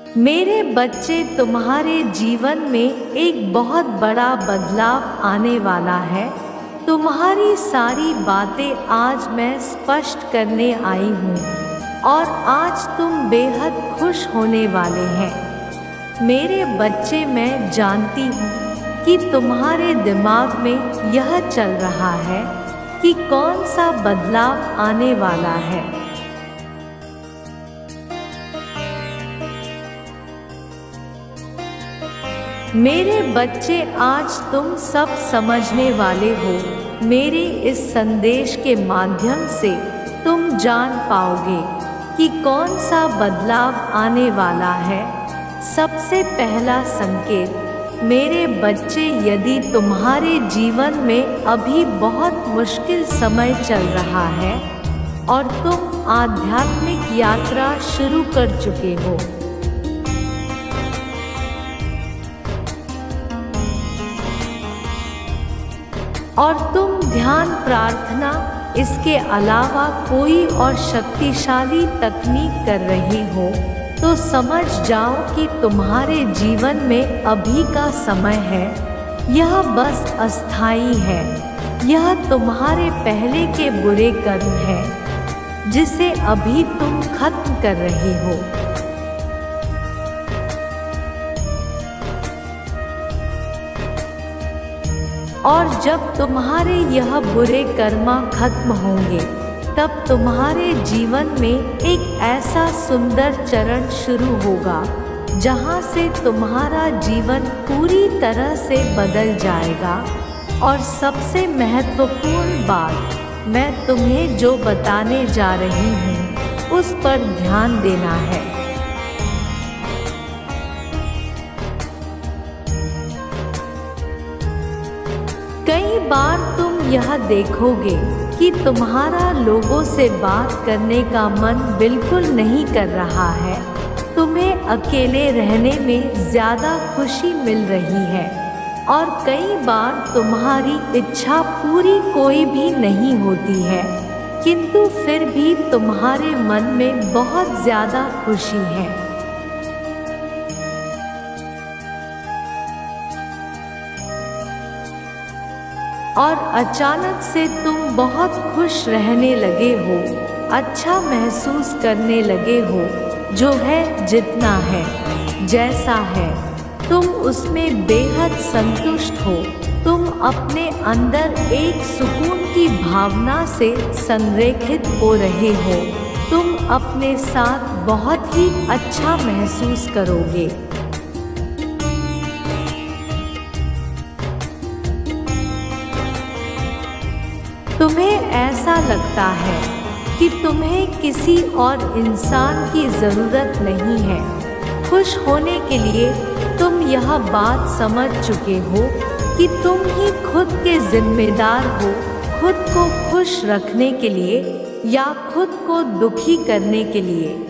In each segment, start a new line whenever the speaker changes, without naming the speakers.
मेरे बच्चे, तुम्हारे जीवन में एक बहुत बड़ा बदलाव आने वाला है। तुम्हारी सारी बातें आज मैं स्पष्ट करने आई हूँ और आज तुम बेहद खुश होने वाले हैं। मेरे बच्चे, मैं जानती हूँ कि तुम्हारे दिमाग में यह चल रहा है कि कौन सा बदलाव आने वाला है। मेरे बच्चे, आज तुम सब समझने वाले हो। मेरे इस संदेश के माध्यम से तुम जान पाओगे कि कौन सा बदलाव आने वाला है। सबसे पहला संकेत, मेरे बच्चे, यदि तुम्हारे जीवन में अभी बहुत मुश्किल समय चल रहा है और तुम आध्यात्मिक यात्रा शुरू कर चुके हो, और तुम ध्यान, प्रार्थना, इसके अलावा कोई और शक्तिशाली तकनीक कर रहे हो, तो समझ जाओ कि तुम्हारे जीवन में अभी का समय है। यह बस अस्थायी है। यह तुम्हारे पहले के बुरे कर्म है जिसे अभी तुम खत्म कर रहे हो। और जब तुम्हारे यह बुरे कर्म खत्म होंगे, तब तुम्हारे जीवन में एक ऐसा सुंदर चरण शुरू होगा जहाँ से तुम्हारा जीवन पूरी तरह से बदल जाएगा। और सबसे महत्वपूर्ण बात, मैं तुम्हें जो बताने जा रही हूँ उस पर ध्यान देना है। कई बार तुम यह देखोगे कि तुम्हारा लोगों से बात करने का मन बिल्कुल नहीं कर रहा है। तुम्हें अकेले रहने में ज़्यादा खुशी मिल रही है और कई बार तुम्हारी इच्छा पूरी कोई भी नहीं होती है, किंतु फिर भी तुम्हारे मन में बहुत ज़्यादा खुशी है। और अचानक से तुम बहुत खुश रहने लगे हो, अच्छा महसूस करने लगे हो। जो है, जितना है, जैसा है, तुम उसमें बेहद संतुष्ट हो। तुम अपने अंदर एक सुकून की भावना से संरेखित हो रहे हो। तुम अपने साथ बहुत ही अच्छा महसूस करोगे। तुम्हें ऐसा लगता है कि तुम्हें किसी और इंसान की ज़रूरत नहीं है खुश होने के लिए। तुम यह बात समझ चुके हो कि तुम ही खुद के जिम्मेदार हो, खुद को खुश रखने के लिए या खुद को दुखी करने के लिए।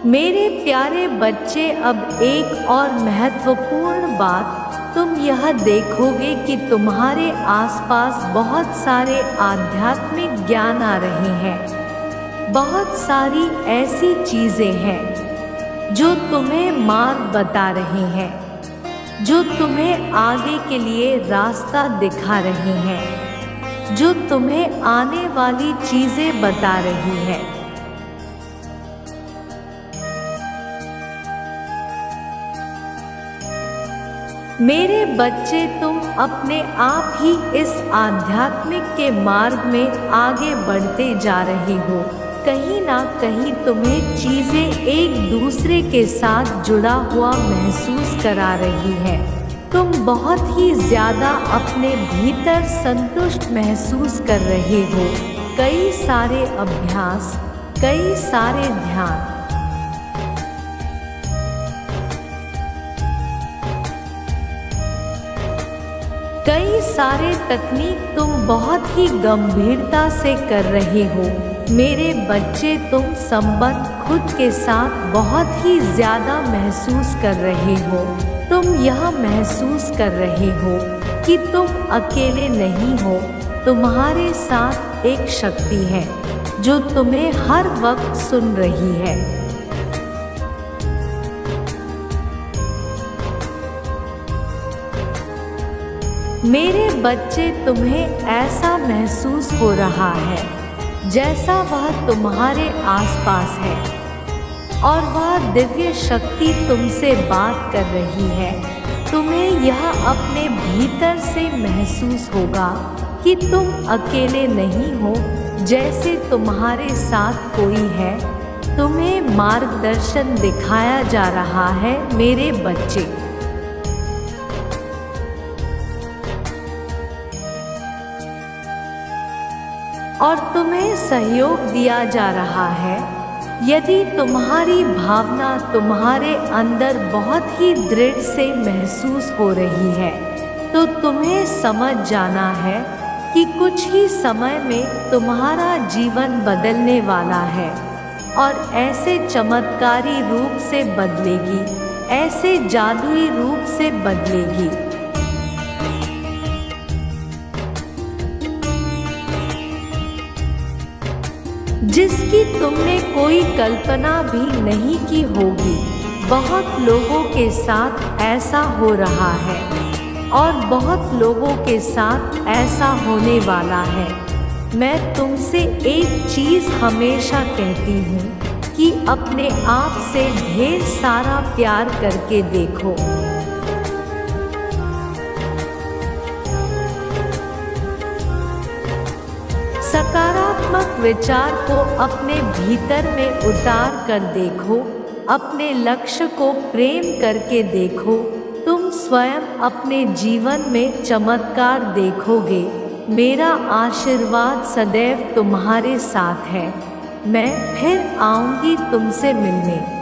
मेरे प्यारे बच्चे, अब एक और महत्वपूर्ण बात, तुम यह देखोगे कि तुम्हारे आसपास बहुत सारे आध्यात्मिक ज्ञान आ रहे हैं। बहुत सारी ऐसी चीज़ें हैं जो तुम्हें मार्ग बता रहे हैं, जो तुम्हें आगे के लिए रास्ता दिखा रहे हैं, जो तुम्हें आने वाली चीज़ें बता रही हैं। मेरे बच्चे, तुम अपने आप ही इस आध्यात्मिक के मार्ग में आगे बढ़ते जा रहे हो। कहीं ना कहीं तुम्हें चीज़ें एक दूसरे के साथ जुड़ा हुआ महसूस करा रही है। तुम बहुत ही ज़्यादा अपने भीतर संतुष्ट महसूस कर रहे हो। कई सारे अभ्यास, कई सारे ध्यान, कई सारे तकनीक तुम बहुत ही गंभीरता से कर रहे हो। मेरे बच्चे, तुम संबंध खुद के साथ बहुत ही ज़्यादा महसूस कर रहे हो। तुम यह महसूस कर रहे हो कि तुम अकेले नहीं हो, तुम्हारे साथ एक शक्ति है जो तुम्हें हर वक्त सुन रही है। मेरे बच्चे, तुम्हें ऐसा महसूस हो रहा है जैसा वह तुम्हारे आसपास है और वह दिव्य शक्ति तुमसे बात कर रही है। तुम्हें यह अपने भीतर से महसूस होगा कि तुम अकेले नहीं हो, जैसे तुम्हारे साथ कोई है। तुम्हें मार्गदर्शन दिखाया जा रहा है मेरे बच्चे। और तुम्हें सहयोग दिया जा रहा है। यदि तुम्हारी भावना तुम्हारे अंदर बहुत ही दृढ़ से महसूस हो रही है, तो तुम्हें समझ जाना है कि कुछ ही समय में तुम्हारा जीवन बदलने वाला है और ऐसे चमत्कारी रूप से बदलेगी, ऐसे जादुई रूप से बदलेगी जिसकी तुमने कोई कल्पना भी नहीं की होगी। बहुत लोगों के साथ ऐसा हो रहा है और बहुत लोगों के साथ ऐसा होने वाला है। मैं तुमसे एक चीज़ हमेशा कहती हूँ कि अपने आप से ढेर सारा प्यार करके देखो। सकारात्मक विचार को अपने भीतर में उतार कर देखो। अपने लक्ष्य को प्रेम करके देखो। तुम स्वयं अपने जीवन में चमत्कार देखोगे। मेरा आशीर्वाद सदैव तुम्हारे साथ है। मैं फिर आऊंगी तुमसे मिलने।